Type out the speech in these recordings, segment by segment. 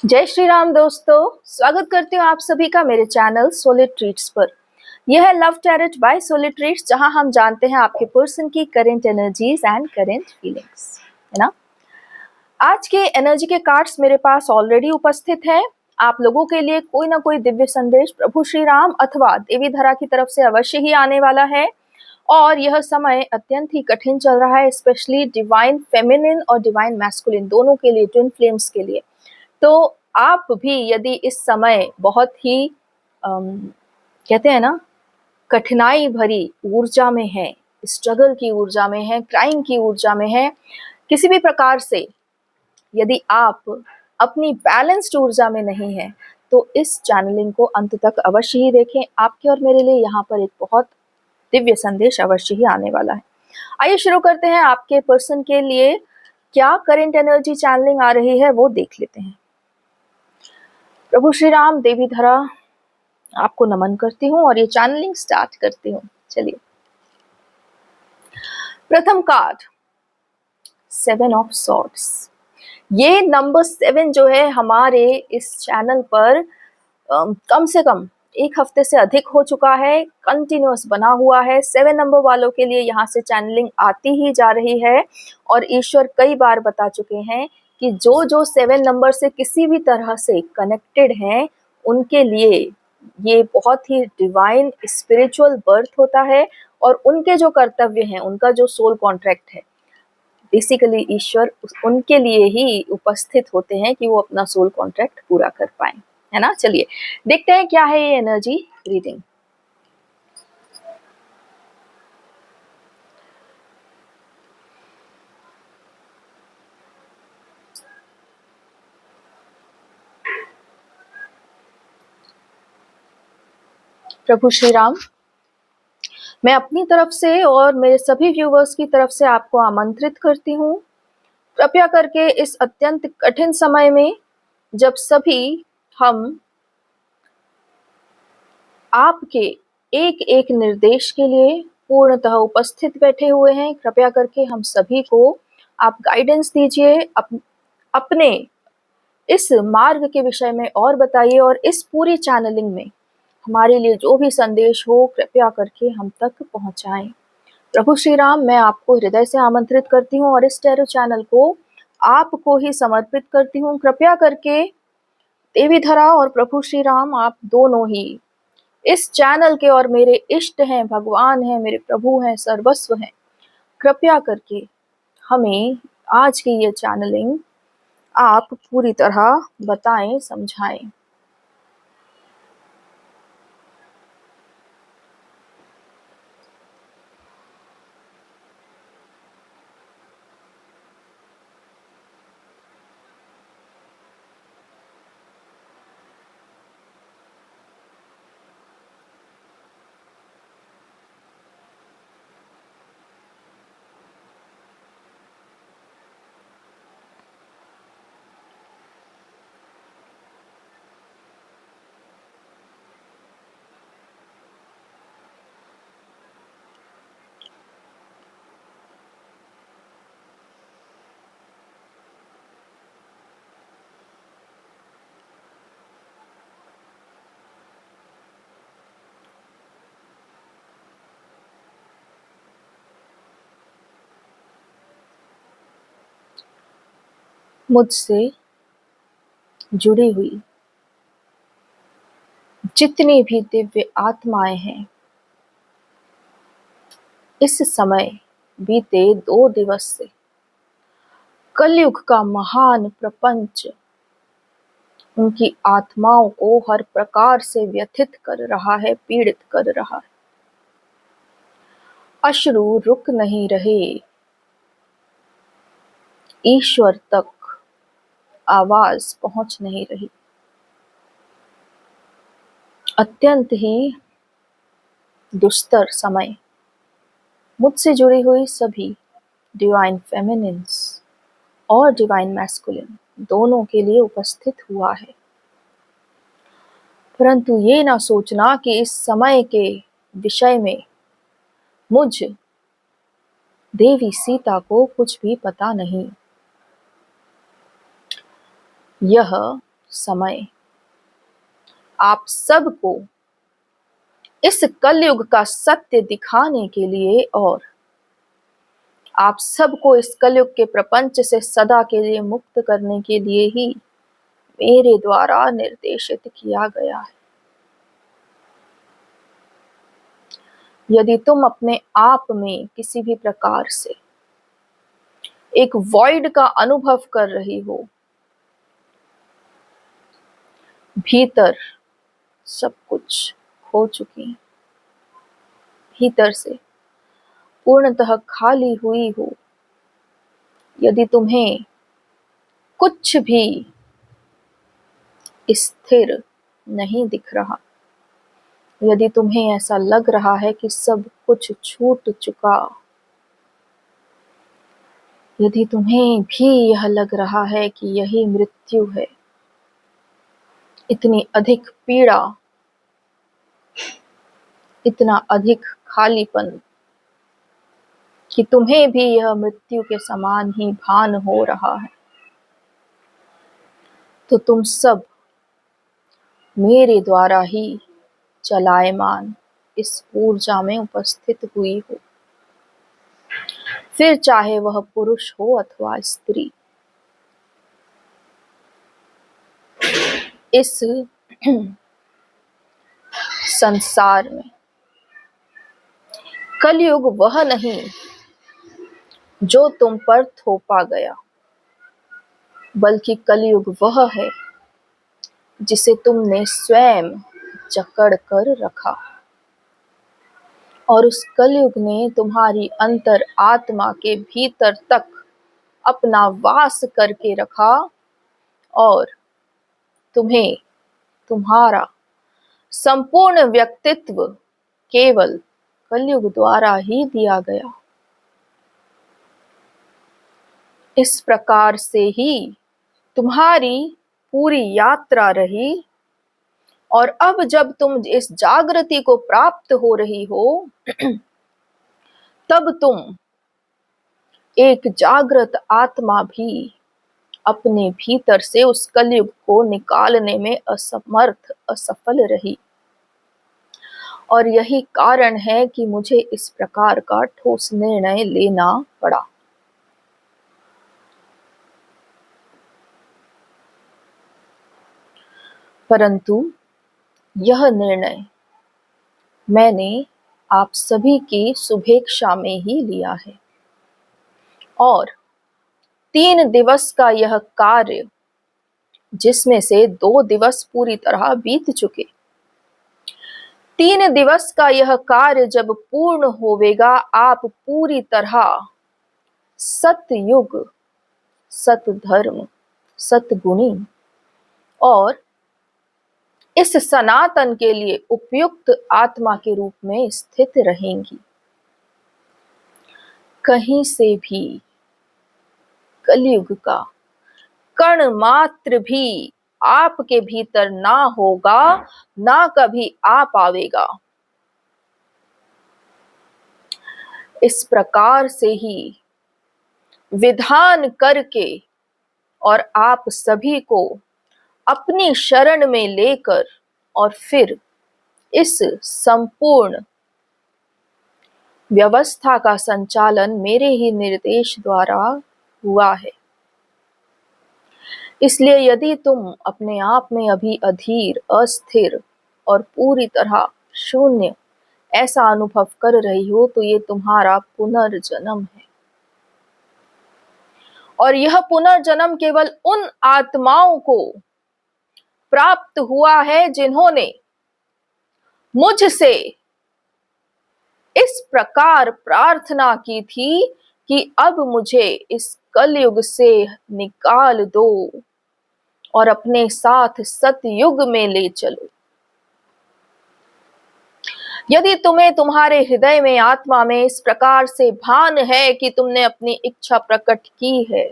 जय श्री राम दोस्तों, स्वागत करती हूँ आप सभी का मेरे चैनल सोलिड ट्रीट्स पर। यह है love tarot by solid treats, जहां हम जानते हैं आपके पर्सन की current energies and current feelings, है ना। आज के एनर्जी के कार्ड्स मेरे पास ऑलरेडी उपस्थित हैं। आप लोगों के लिए कोई ना कोई दिव्य संदेश प्रभु श्री राम अथवा देवी धरा की तरफ से अवश्य ही आने वाला है। और यह समय अत्यंत ही कठिन चल रहा है, स्पेशली डिवाइन फेमिनिन और डिवाइन मैस्कुलिन दोनों के लिए, ट्विन फ्लेम्स के लिए। तो आप भी यदि इस समय बहुत ही कहते हैं ना, कठिनाई भरी ऊर्जा में है, स्ट्रगल की ऊर्जा में है, क्राइम की ऊर्जा में है, किसी भी प्रकार से यदि आप अपनी बैलेंस्ड ऊर्जा में नहीं है, तो इस चैनलिंग को अंत तक अवश्य ही देखें। आपके और मेरे लिए यहाँ पर एक बहुत दिव्य संदेश अवश्य ही आने वाला है। आइए शुरू करते हैं। आपके पर्सन के लिए क्या करंट एनर्जी चैनलिंग आ रही है वो देख लेते हैं। प्रभु श्री राम, देवी धरा, आपको नमन करती हूँ और ये चैनलिंग स्टार्ट करती हूँ। चलिए, प्रथम कार्ड 7 ऑफ सॉर्ड्स। ये नंबर 7 जो है हमारे इस चैनल पर कम से कम एक हफ्ते से अधिक हो चुका है, कंटिन्यूअस बना हुआ है। 7 नंबर वालों के लिए यहाँ से चैनलिंग आती ही जा रही है और ईश्वर कई बार बता चुके हैं कि जो जो 7 नंबर से किसी भी तरह से कनेक्टेड हैं, उनके लिए ये बहुत ही डिवाइन स्पिरिचुअल बर्थ होता है और उनके जो कर्तव्य हैं, उनका जो सोल कॉन्ट्रैक्ट है, बेसिकली ईश्वर उनके लिए ही उपस्थित होते हैं कि वो अपना सोल कॉन्ट्रैक्ट पूरा कर पाए, है ना। चलिए देखते हैं क्या है ये एनर्जी रीडिंग। प्रभु श्री राम, मैं अपनी तरफ से और मेरे सभी व्यूवर्स की तरफ से आपको आमंत्रित करती हूँ, कृपया करके इस अत्यंत कठिन समय में जब सभी हम आपके एक एक निर्देश के लिए पूर्णतः उपस्थित बैठे हुए हैं, कृपया करके हम सभी को आप गाइडेंस दीजिए, अपने इस मार्ग के विषय में और बताइए और इस पूरी चैनलिंग में हमारे लिए जो भी संदेश हो कृपया करके हम तक पहुंचाएं। प्रभु श्री राम, मैं आपको हृदय से आमंत्रित करती हूँ और इस टैरो चैनल को आपको ही समर्पित करती हूँ। कृपया करके देवी धरा और प्रभु श्री राम, आप दोनों ही इस चैनल के और मेरे इष्ट हैं, भगवान हैं, मेरे प्रभु हैं, सर्वस्व हैं। कृपया करके हमें आज की ये चैनलिंग आप पूरी तरह बताएं, समझाएं। मुझसे जुड़ी हुई जितनी भी दिव्य आत्माएं हैं, इस समय बीते 2 दिवस से कलयुग का महान प्रपंच उनकी आत्माओं को हर प्रकार से व्यथित कर रहा है, पीड़ित कर रहा है। अश्रु रुक नहीं रहे, ईश्वर तक आवाज पहुंच नहीं रही। अत्यंत ही दुस्तर समय मुझसे जुड़ी हुई सभी डिवाइन फेमिनिन्स और डिवाइन मैस्कुलिन दोनों के लिए उपस्थित हुआ है। परंतु ये ना सोचना कि इस समय के विषय में मुझ देवी सीता को कुछ भी पता नहीं। यह समय आप सबको इस कलयुग का सत्य दिखाने के लिए और आप सबको इस कलयुग के प्रपंच से सदा के लिए मुक्त करने के लिए ही मेरे द्वारा निर्देशित किया गया है। यदि तुम अपने आप में किसी भी प्रकार से एक वॉइड का अनुभव कर रही हो, भीतर सब कुछ खो चुकी, भीतर से पूर्णतः खाली हुई हो, यदि तुम्हें कुछ भी स्थिर नहीं दिख रहा, यदि तुम्हें ऐसा लग रहा है कि सब कुछ छूट चुका, यदि तुम्हें भी यह लग रहा है कि यही मृत्यु है, इतनी अधिक पीड़ा, इतना अधिक खालीपन कि तुम्हें भी यह मृत्यु के समान ही भान हो रहा है, तो तुम सब मेरे द्वारा ही चलायमान इस ऊर्जा में उपस्थित हुई हो, फिर चाहे वह पुरुष हो अथवा स्त्री। इस संसार में कलयुग वह नहीं जो तुम पर थोपा गया, बल्कि कलयुग वह है जिसे तुमने स्वयं जकड़ कर रखा, और उस कलयुग ने तुम्हारी अंतर आत्मा के भीतर तक अपना वास करके रखा और तुम्हें तुम्हारा संपूर्ण व्यक्तित्व केवल कलयुग द्वारा ही दिया गया। इस प्रकार से ही तुम्हारी पूरी यात्रा रही, और अब जब तुम इस जागृति को प्राप्त हो रही हो तब तुम एक जागृत आत्मा भी अपने भीतर से उस कलयुग को निकालने में असमर्थ, असफल रही। और यही कारण है कि मुझे इस प्रकार का ठोस निर्णय लेना पड़ा। परंतु यह निर्णय मैंने आप सभी की शुभेच्छा में ही लिया है, और 3 दिवस का यह कार्य, जिसमें से 2 दिवस पूरी तरह बीत चुके, 3 दिवस का यह कार्य जब पूर्ण होवेगा, आप पूरी तरह सतयुग, सतधर्म, सतगुणी और इस सनातन के लिए उपयुक्त आत्मा के रूप में स्थित रहेंगी। कहीं से भी कलयुग का कण मात्र भी आपके भीतर ना होगा, ना कभी आ पावेगा। इस प्रकार से ही विधान करके और आप सभी को अपनी शरण में लेकर और फिर इस संपूर्ण व्यवस्था का संचालन मेरे ही निर्देश द्वारा हुआ है। इसलिए यदि तुम अपने आप में अभी अधीर, अस्थिर और पूरी तरह शून्य ऐसा अनुभव कर रही हो, तो ये तुम्हारा पुनर्जन्म है। और यह पुनर्जन्म केवल उन आत्माओं को प्राप्त हुआ है जिन्होंने मुझसे इस प्रकार प्रार्थना की थी कि अब मुझे इस कलयुग से निकाल दो और अपने साथ सतयुग में ले चलो। यदि तुम्हें तुम्हारे हृदय में, आत्मा में इस प्रकार से भान है कि तुमने अपनी इच्छा प्रकट की है,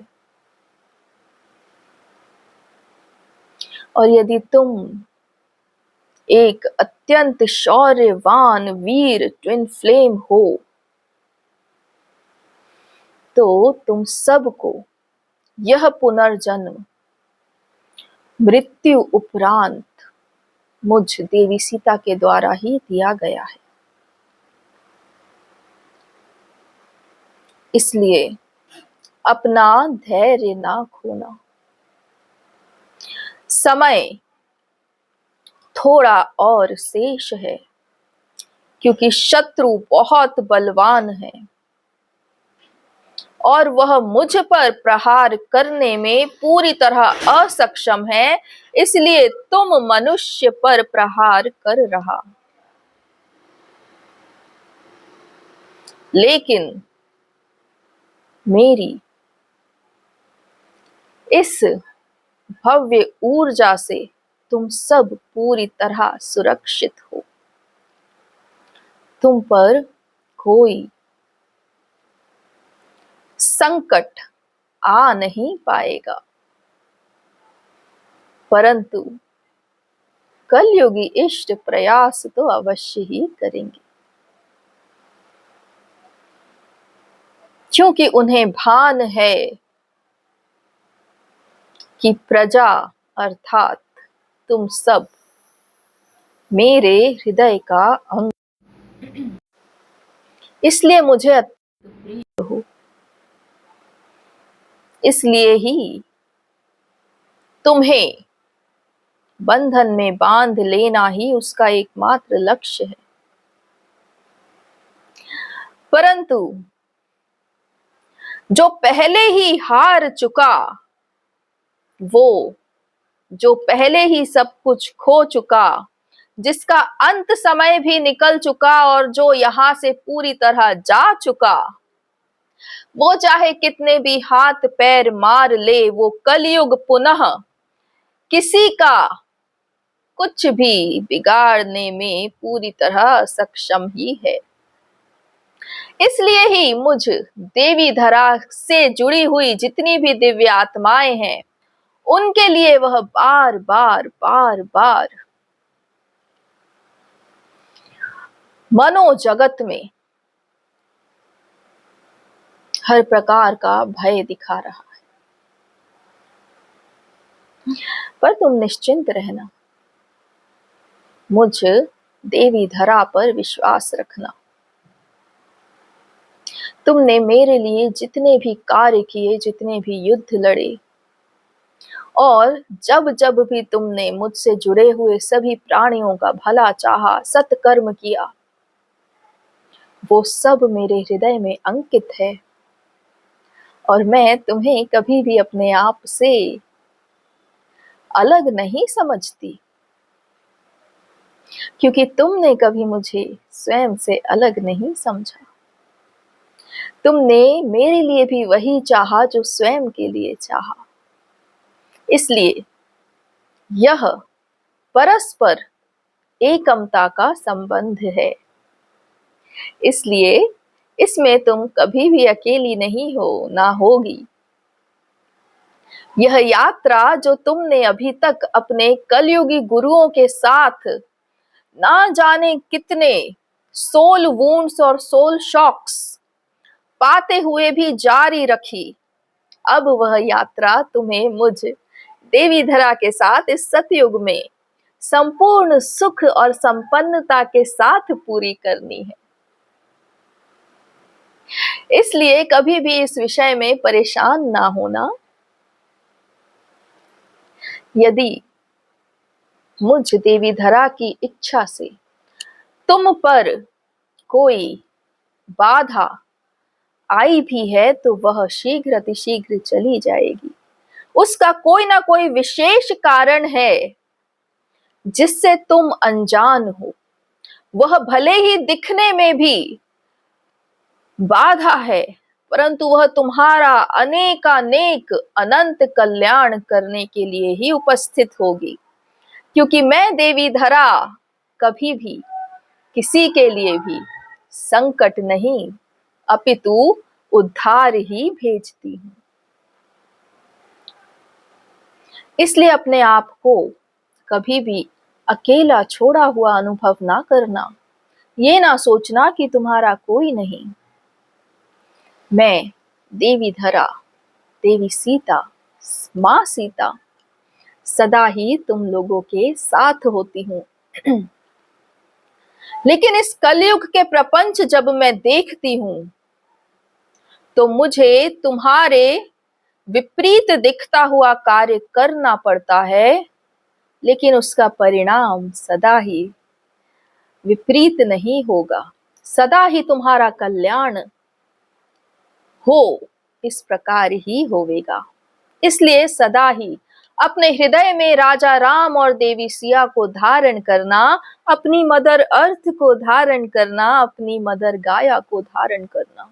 और यदि तुम एक अत्यंत शौर्यवान वीर ट्विन फ्लेम हो, तो तुम सबको यह पुनर्जन्म मृत्यु उपरांत मुझ देवी सीता के द्वारा ही दिया गया है। इसलिए अपना धैर्य ना खोना। समय थोड़ा और शेष है, क्योंकि शत्रु बहुत बलवान है और वह मुझ पर प्रहार करने में पूरी तरह असक्षम है, इसलिए तुम मनुष्य पर प्रहार कर रहा। लेकिन मेरी इस भव्य ऊर्जा से तुम सब पूरी तरह सुरक्षित हो। तुम पर कोई संकट आ नहीं पाएगा, परंतु कलयुगी इष्ट प्रयास तो अवश्य ही करेंगे, क्योंकि उन्हें भान है कि प्रजा अर्थात तुम सब मेरे हृदय का अंग, इसलिए मुझे अत्यंत प्रिय हो। इसलिए ही तुम्हें बंधन में बांध लेना ही उसका एकमात्र लक्ष्य है। परंतु जो पहले ही हार चुका, वो जो पहले ही सब कुछ खो चुका, जिसका अंत समय भी निकल चुका और जो यहां से पूरी तरह जा चुका, वो चाहे कितने भी हाथ पैर मार ले, वो कलयुग पुनः किसी का कुछ भी बिगाड़ने में पूरी तरह सक्षम ही है। इसलिए ही मुझ देवी धरा से जुड़ी हुई जितनी भी दिव्य आत्माएं हैं, उनके लिए वह बार बार मनोजगत में हर प्रकार का भय दिखा रहा है। पर तुम निश्चिंत रहना, मुझ देवी धरा पर विश्वास रखना। तुमने मेरे लिए जितने भी कार्य किए, जितने भी युद्ध लड़े, और जब जब भी तुमने मुझसे जुड़े हुए सभी प्राणियों का भला चाहा, सत्कर्म किया, वो सब मेरे हृदय में अंकित है। और मैं तुम्हें कभी भी अपने आप से अलग नहीं समझती, क्योंकि तुमने कभी मुझे स्वयं से अलग नहीं समझा। तुमने मेरे लिए भी वही चाहा जो स्वयं के लिए चाहा। इसलिए यह परस्पर एकमता का संबंध है। इसलिए इसमें तुम कभी भी अकेली नहीं हो, ना होगी। यह यात्रा जो तुमने अभी तक अपने कलयुगी गुरुओं के साथ ना जाने कितने सोल वुंड्स और सोल शॉक्स पाते हुए भी जारी रखी, अब वह यात्रा तुम्हें मुझ देवी धरा के साथ इस सतयुग में संपूर्ण सुख और संपन्नता के साथ पूरी करनी है। इसलिए कभी भी इस विषय में परेशान ना होना। यदि मुझ देवी धरा की इच्छा से तुम पर कोई बाधा आई भी है, तो वह शीघ्र अतिशीघ्र चली जाएगी। उसका कोई ना कोई विशेष कारण है जिससे तुम अनजान हो। वह भले ही दिखने में भी बाधा है, परंतु वह तुम्हारा अनेकानेक अनंत कल्याण करने के लिए ही उपस्थित होगी। क्योंकि मैं देवी धरा कभी भी किसी के लिए भी संकट नहीं, अपितु उद्धार ही भेजती हूं। इसलिए अपने आप को कभी भी अकेला छोड़ा हुआ अनुभव ना करना। ये ना सोचना कि तुम्हारा कोई नहीं। मैं देवी धरा, देवी सीता, मां सीता सदा ही तुम लोगों के साथ होती हूँ। लेकिन इस कलयुग के प्रपंच जब मैं देखती हूँ तो मुझे तुम्हारे विपरीत दिखता हुआ कार्य करना पड़ता है, लेकिन उसका परिणाम सदा ही विपरीत नहीं होगा, सदा ही तुम्हारा कल्याण हो इस प्रकार ही होवेगा। इसलिए सदा ही अपने हृदय में राजा राम और देवी सिया को धारण करना, अपनी मदर अर्थ को धारण करना, अपनी मदर गाया को धारण करना,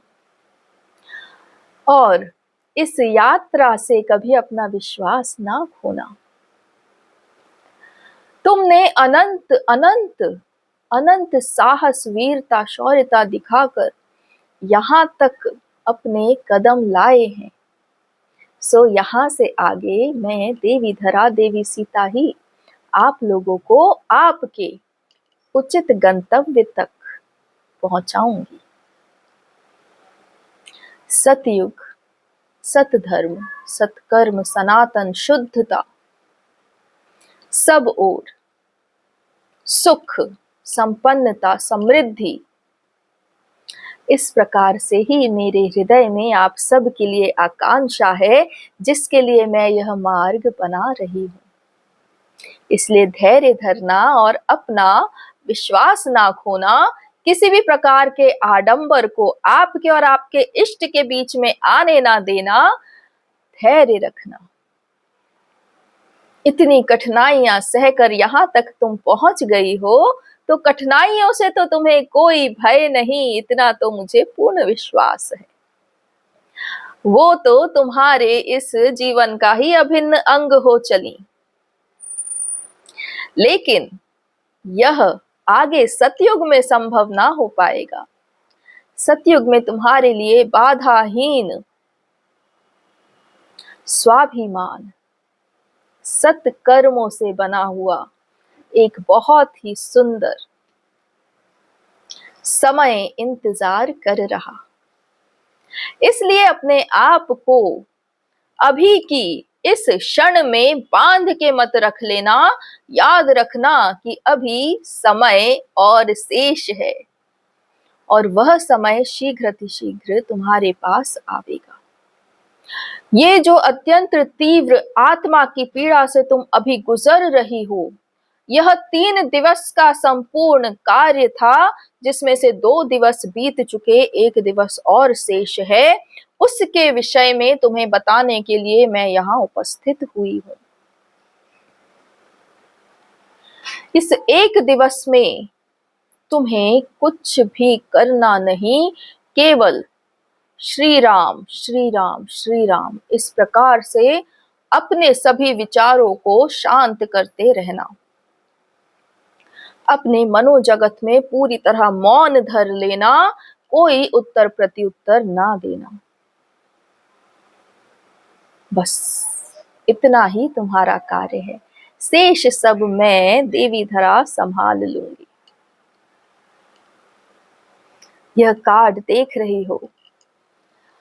और इस यात्रा से कभी अपना विश्वास ना खोना। तुमने अनंत अनंत अनंत साहस, वीरता, शौर्यता दिखाकर यहाँ तक अपने कदम लाए हैं। सो यहाँ से आगे मैं देवी धरा, देवी सीता ही आप लोगों को आपके उचित गंतव्य तक पहुंचाऊंगी। सतयुग, सतधर्म, सत्कर्म, सनातन शुद्धता, सब ओर सुख, संपन्नता, समृद्धि, इस प्रकार से ही मेरे हृदय में आप सब के लिए आकांक्षा है, जिसके लिए मैं यह मार्ग बना रही हूँ। इसलिए धैर्य धरना और अपना विश्वास ना खोना, किसी भी प्रकार के आडंबर को आपके और आपके इष्ट के बीच में आने ना देना, धैर्य रखना। इतनी कठिनाइयां सहकर यहाँ तक तुम पहुंच गई हो, तो कठिनाइयों से तो तुम्हें कोई भय नहीं, इतना तो मुझे पूर्ण विश्वास है। वो तो तुम्हारे इस जीवन का ही अभिन्न अंग हो चली। लेकिन यह आगे सतयुग में संभव ना हो पाएगा। सतयुग में तुम्हारे लिए बाधाहीन स्वाभिमान, सत्कर्मों से बना हुआ एक बहुत ही सुंदर समय इंतजार कर रहा। इसलिए अपने आप को अभी की इस क्षण में बांध के मत रख लेना। याद रखना कि अभी समय और शेष है, और वह समय शीघ्र अतिशीघ्र तुम्हारे पास आवेगा। ये जो अत्यंत तीव्र आत्मा की पीड़ा से तुम अभी गुजर रही हो, यह 3 दिवस का संपूर्ण कार्य था, जिसमें से 2 दिवस बीत चुके, 1 दिवस और शेष है। उसके विषय में तुम्हें बताने के लिए मैं यहाँ उपस्थित हुई हूँ। इस 1 दिवस में तुम्हें कुछ भी करना नहीं, केवल श्री राम श्री राम श्री राम इस प्रकार से अपने सभी विचारों को शांत करते रहना। अपने मनोजगत में पूरी तरह मौन धर लेना, कोई उत्तर प्रत्युत्तर ना देना। बस इतना ही तुम्हारा कार्य है, शेष सब मैं देवी धरा संभाल लूंगी। यह कार्ड देख रही हो,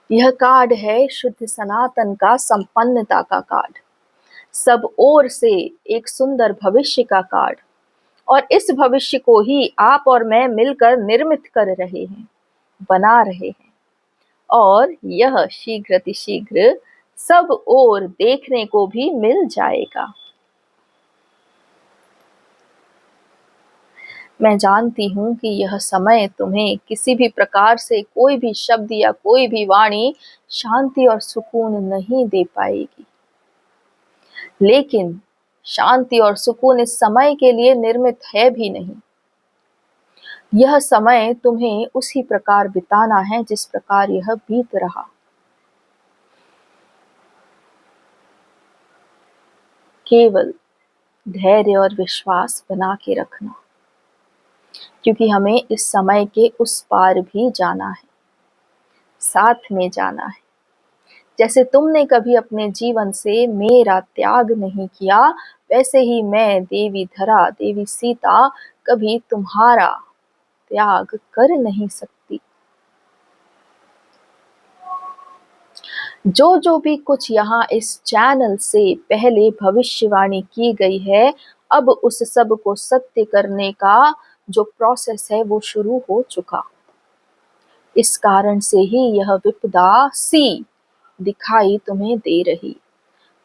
यह कार्ड है शुद्ध सनातन का, संपन्नता का कार्ड, सब ओर से एक सुंदर भविष्य का कार्ड। और इस भविष्य को ही आप और मैं मिलकर निर्मित कर रहे हैं, बना रहे हैं, और यह शीघ्र अतिशीघ्र सब ओर देखने को भी मिल जाएगा। मैं जानती हूँ कि यह समय तुम्हें किसी भी प्रकार से कोई भी शब्द या कोई भी वाणी शांति और सुकून नहीं दे पाएगी, लेकिन शांति और सुकून इस समय के लिए निर्मित है भी नहीं। यह समय तुम्हें उसी प्रकार बिताना है जिस प्रकार यह बीत रहा। केवल धैर्य और विश्वास बना के रखना, क्योंकि हमें इस समय के उस पार भी जाना है, साथ में जाना है। जैसे तुमने कभी अपने जीवन से मेरा त्याग नहीं किया, वैसे ही मैं देवी धरा, देवी सीता कभी तुम्हारा त्याग कर नहीं सकती। जो जो भी कुछ यहाँ इस चैनल से पहले भविष्यवाणी की गई है, अब उस सब को सत्य करने का जो प्रोसेस है वो शुरू हो चुका। इस कारण से ही यह विपदा सी दिखाई तुम्हें दे रही,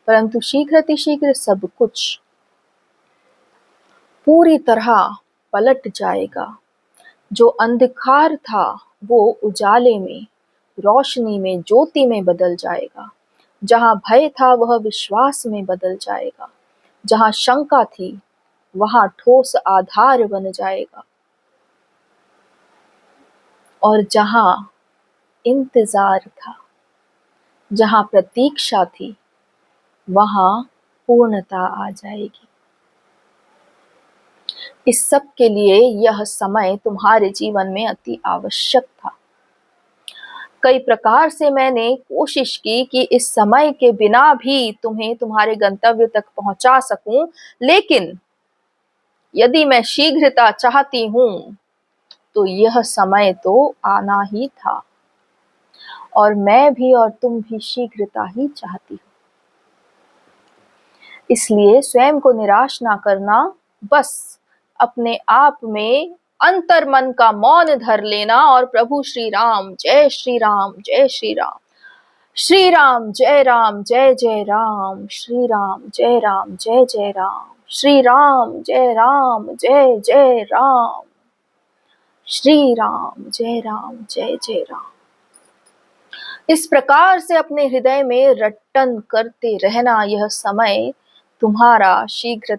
परंतु शीघ्र सब कुछ पूरी तरह पलट जाएगा। जो अंधकार था वो उजाले में, रोशनी में, ज्योति में बदल जाएगा। जहाँ भय था वह विश्वास में बदल जाएगा। जहाँ शंका थी वहाँ ठोस आधार बन जाएगा। और जहाँ इंतजार था, जहाँ प्रतीक्षा थी, वहाँ पूर्णता आ जाएगी। इस सब के लिए यह समय तुम्हारे जीवन में अति आवश्यक था। कई प्रकार से मैंने कोशिश की कि इस समय के बिना भी तुम्हें तुम्हारे गंतव्य तक पहुंचा सकूं, लेकिन यदि मैं शीघ्रता चाहती हूं तो यह समय तो आना ही था। और मैं भी और तुम भी शीघ्रता ही चाहती हो। इसलिए स्वयं को निराश ना करना, बस अपने आप में अंतर मन का मौन धर लेना और प्रभु श्री राम जय श्री राम जय श्री राम, श्री राम जय जय राम, श्री राम जय जय राम, श्री राम जय जय राम, श्री राम जय जय राम। इस प्रकार से अपने हृदय में रटन करते रहना, यह समय तुम्हारा शीघ्र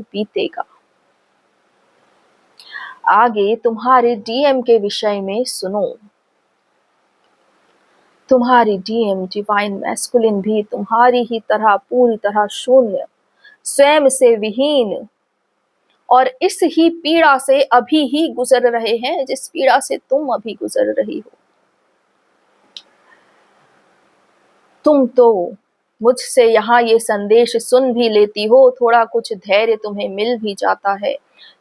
बीतेगा। आगे तुम्हारे डीएम के विषय में सुनो। तुम्हारी डीएम डिवाइन मैस्कुलिन भी तुम्हारी ही तरह पूरी तरह शून्य, स्वयं से विहीन और इस ही पीड़ा से अभी ही गुजर रहे हैं जिस पीड़ा से तुम अभी गुजर रही हो। तुम तो मुझसे यहाँ ये संदेश सुन भी लेती हो, थोड़ा कुछ धैर्य तुम्हें मिल भी जाता है,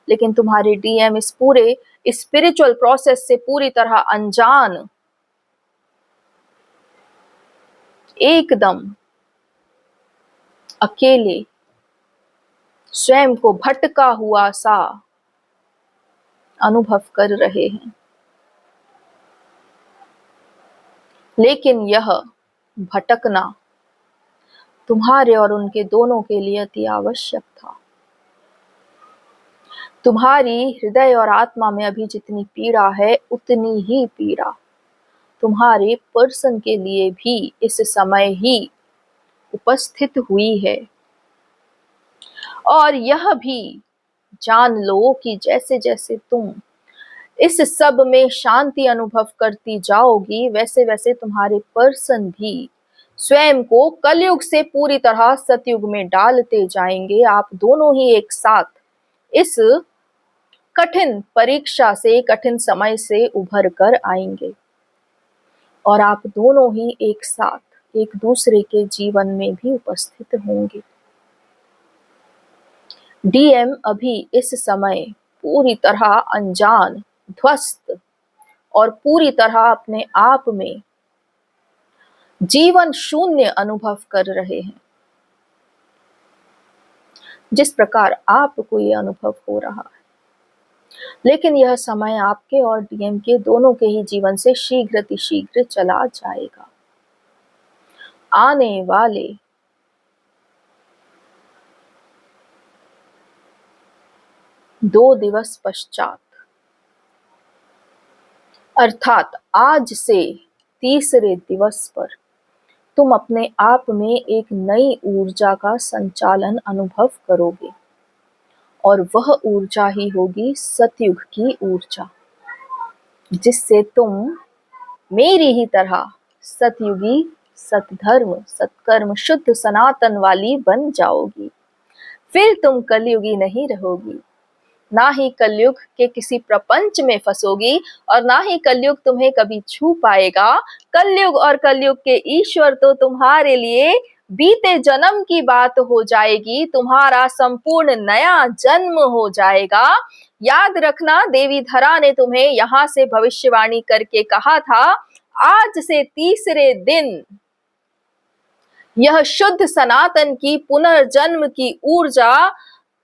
लेकिन तुम्हारे डीएम इस पूरे स्पिरिचुअल प्रोसेस से पूरी तरह अनजान, एकदम अकेले, स्वयं को भटका हुआ सा अनुभव कर रहे हैं। लेकिन यह भटकना तुम्हारे और उनके दोनों के लिए अति आवश्यक था। तुम्हारी हृदय और आत्मा में अभी जितनी पीड़ा है उतनी ही पीड़ा तुम्हारे पर्सन के लिए भी इस समय ही उपस्थित हुई है। और यह भी जान लो कि जैसे जैसे तुम इस सब में शांति अनुभव करती जाओगी, वैसे वैसे तुम्हारे पर्सन भी स्वयं को कलयुग से पूरी तरह सतयुग में डालते जाएंगे। आप दोनों ही एक साथ इस कठिन परीक्षा से, कठिन समय से उभर कर आएंगे और आप दोनों ही एक साथ एक दूसरे के जीवन में भी उपस्थित होंगे। डीएम अभी इस समय पूरी तरह अनजान, ध्वस्त और पूरी तरह अपने आप में जीवन शून्य अनुभव कर रहे हैं, जिस प्रकार आपको ये अनुभव हो रहा है। लेकिन यह समय आपके और डीएम के दोनों के ही जीवन से शीघ्र चला जाएगा। आने वाले 2 दिवस पश्चात, अर्थात आज से तीसरे दिवस पर, तुम अपने आप में एक नई ऊर्जा का संचालन अनुभव करोगे और वह ऊर्जा ही होगी सतयुग की ऊर्जा, जिससे तुम मेरी ही तरह सतयुगी, सतधर्म, सत्कर्म, शुद्ध सनातन वाली बन जाओगी। फिर तुम कलयुगी नहीं रहोगी, ना ही कलयुग के किसी प्रपंच में फंसोगी और ना ही कलयुग तुम्हें कभी छू पाएगा। कलयुग और कलयुग के ईश्वर तो तुम्हारे लिए बीते जन्म की बात हो जाएगी, तुम्हारा संपूर्ण नया जन्म हो जाएगा। याद रखना, देवी धरा ने तुम्हें यहाँ से भविष्यवाणी करके कहा था, आज से तीसरे दिन यह शुद्ध सनातन की पुनर्जन्म की ऊर्जा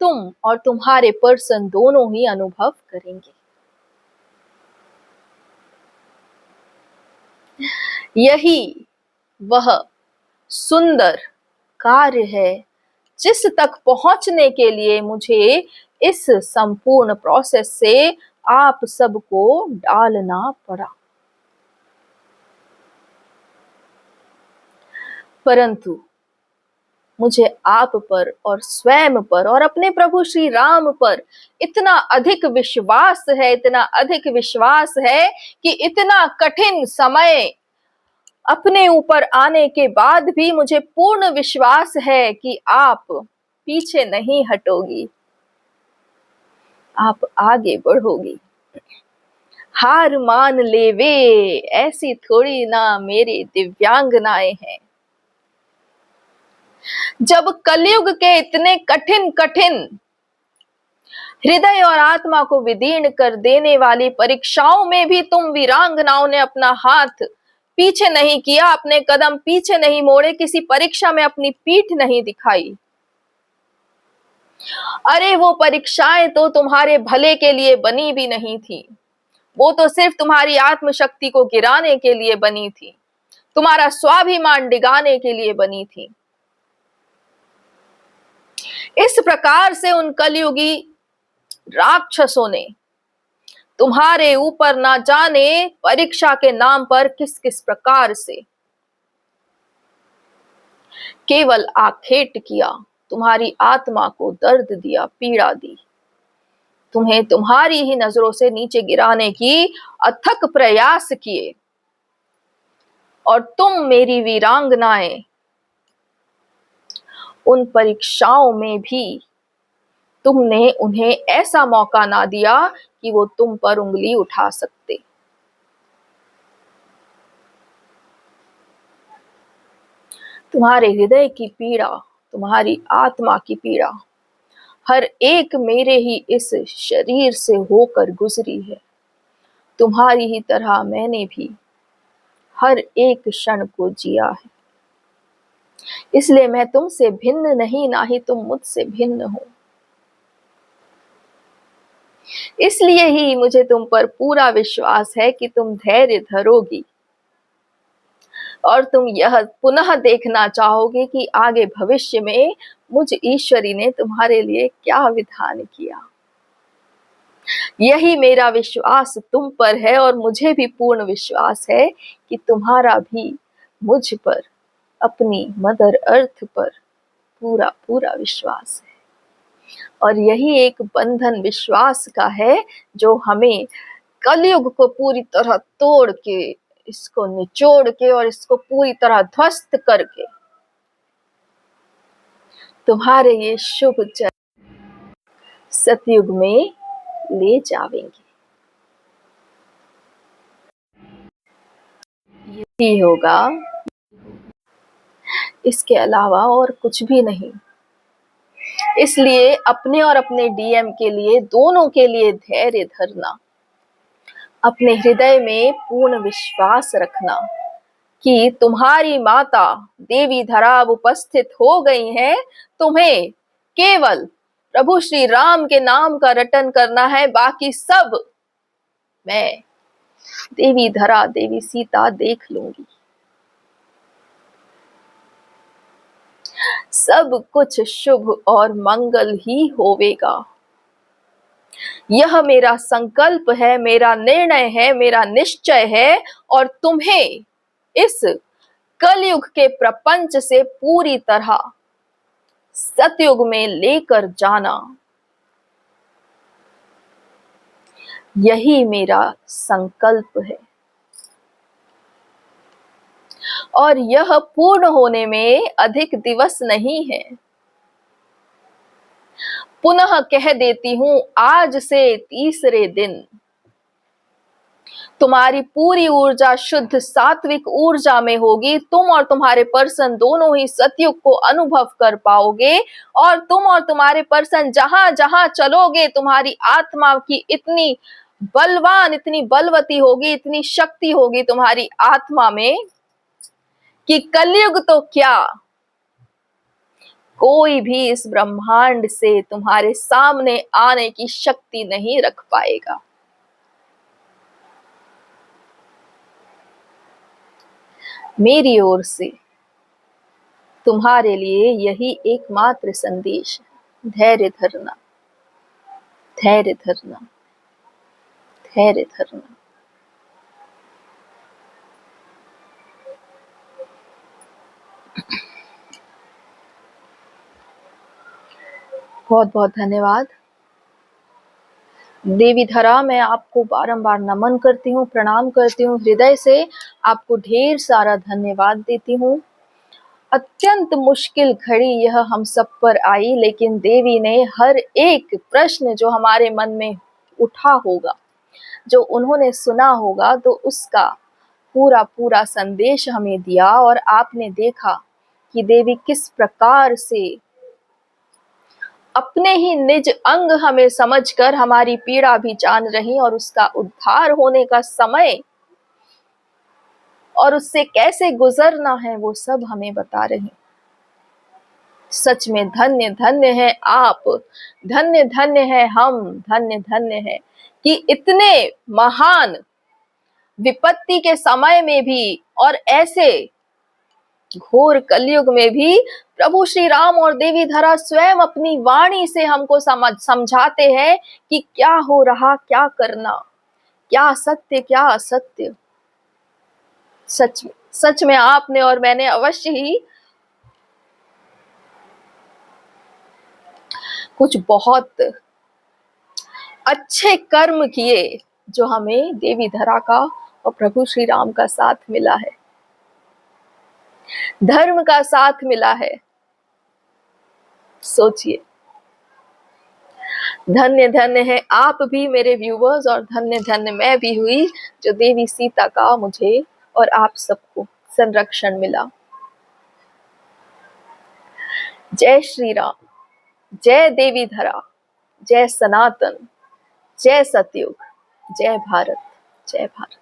तुम और तुम्हारे पर्सन दोनों ही अनुभव करेंगे। यही वह सुंदर कार्य है जिस तक पहुंचने के लिए मुझे इस संपूर्ण प्रोसेस से आप सबको डालना पड़ा। परंतु मुझे आप पर और स्वयं पर और अपने प्रभु श्री राम पर इतना अधिक विश्वास है, इतना अधिक विश्वास है कि इतना कठिन समय अपने ऊपर आने के बाद भी मुझे पूर्ण विश्वास है कि आप पीछे नहीं हटोगी, आप आगे बढ़ोगी। हार मान लेवे ऐसी थोड़ी ना मेरी दिव्यांगनाएं हैं। जब कलयुग के इतने कठिन कठिन हृदय और आत्मा को विदीर्ण कर देने वाली परीक्षाओं में भी तुम वीरांगनाओं ने अपना हाथ पीछे नहीं किया, अपने कदम पीछे नहीं मोड़े, किसी परीक्षा में अपनी पीठ नहीं दिखाई। अरे वो परीक्षाएं तो तुम्हारे भले के लिए बनी भी नहीं थी, वो तो सिर्फ तुम्हारी आत्मशक्ति को गिराने के लिए बनी थी, तुम्हारा स्वाभिमान डिगाने के लिए बनी थी। इस प्रकार से उन कलयुगी राक्षसों ने तुम्हारे ऊपर ना जाने परीक्षा के नाम पर किस किस प्रकार से केवल आखेट किया, तुम्हारी आत्मा को दर्द दिया, पीड़ा दी, तुम्हें तुम्हारी ही नजरों से नीचे गिराने की अथक प्रयास किए। और तुम मेरी वीरांगनाएं उन परीक्षाओं में भी तुमने उन्हें ऐसा मौका ना दिया कि वो तुम पर उंगली उठा सकते। तुम्हारे हृदय की पीड़ा, तुम्हारी आत्मा की पीड़ा हर एक मेरे ही इस शरीर से होकर गुजरी है। तुम्हारी ही तरह मैंने भी हर एक क्षण को जिया है। इसलिए मैं तुमसे भिन्न नहीं, ना ही तुम मुझसे भिन्न हो। इसलिए ही मुझे तुम पर पूरा विश्वास है कि तुम धैर्य धरोगी और तुम यह पुनः देखना चाहोगे कि आगे भविष्य में मुझ ईश्वरी ने तुम्हारे लिए क्या विधान किया। यही मेरा विश्वास तुम पर है और मुझे भी पूर्ण विश्वास है कि तुम्हारा भी मुझ पर, अपनी मदर अर्थ पर पूरा पूरा विश्वास है। और यही एक बंधन विश्वास का है जो हमें कलयुग को पूरी तरह तोड़ के, इसको निचोड़ के और इसको पूरी तरह ध्वस्त करके तुम्हारे ये शुभ चरण सतयुग में ले जावेंगे। यही होगा, इसके अलावा और कुछ भी नहीं। इसलिए अपने और अपने डीएम के लिए, दोनों के लिए धैर्य धरना, अपने हृदय में पूर्ण विश्वास रखना कि तुम्हारी माता देवी धरा उपस्थित हो गई हैं। तुम्हें केवल प्रभु श्री राम के नाम का रटन करना है, बाकी सब मैं देवी धरा, देवी सीता देख लूंगी। सब कुछ शुभ और मंगल ही होवेगा। यह मेरा संकल्प है, मेरा निर्णय है, मेरा निश्चय है। और तुम्हें इस कलयुग के प्रपंच से पूरी तरह सतयुग में लेकर जाना, यही मेरा संकल्प है। और यह पूर्ण होने में अधिक दिवस नहीं है। पुनः कह देती हूं, आज से तीसरे दिन तुम्हारी पूरी ऊर्जा शुद्ध सात्विक ऊर्जा में होगी। तुम और तुम्हारे पर्सन दोनों ही सतयुग को अनुभव कर पाओगे। और तुम और तुम्हारे पर्सन जहां जहां चलोगे, तुम्हारी आत्मा की इतनी बलवान, इतनी बलवती होगी, इतनी शक्ति होगी तुम्हारी आत्मा में कि कलयुग तो क्या, कोई भी इस ब्रह्मांड से तुम्हारे सामने आने की शक्ति नहीं रख पाएगा। मेरी ओर से तुम्हारे लिए यही एकमात्र संदेश है, धैर्य धरना, धैर्य धरना, धैर्य धरना। बहुत बहुत धन्यवाद देवी धरा। मैं आपको बारंबार नमन करती हूँ, प्रणाम करती हूँ, हृदय से आपको ढेर सारा धन्यवाद देती हूँ। अत्यंत मुश्किल घड़ी यह हम सब पर आई, लेकिन देवी ने हर एक प्रश्न जो हमारे मन में उठा होगा, जो उन्होंने सुना होगा, तो उसका पूरा पूरा संदेश हमें दिया। और आपने देखा कि देवी किस प्रकार से अपने ही निज अंग हमें समझकर हमारी पीड़ा भी जान रही और उसका उद्धार होने का समय और उससे कैसे गुजरना है वो सब हमें बता रही। सच में धन्य धन्य है आप, धन्य धन्य है हम, धन्य धन्य है कि इतने महान विपत्ति के समय में भी और ऐसे घोर कलयुग में भी प्रभु श्री राम और देवी धरा स्वयं अपनी वाणी से हमको समझाते हैं कि क्या हो रहा, क्या करना, क्या सत्य, क्या असत्य। सच में आपने और मैंने अवश्य ही कुछ बहुत अच्छे कर्म किए जो हमें देवी धरा का और प्रभु श्री राम का साथ मिला है, धर्म का साथ मिला है। सोचिए, धन्य धन्य है आप भी मेरे व्यूवर्स और धन्य धन्य मैं भी हुई जो देवी सीता का मुझे और आप सबको संरक्षण मिला। जय श्री राम, जय देवी धरा, जय सनातन, जय सतयुग, जय भारत, जय भारत।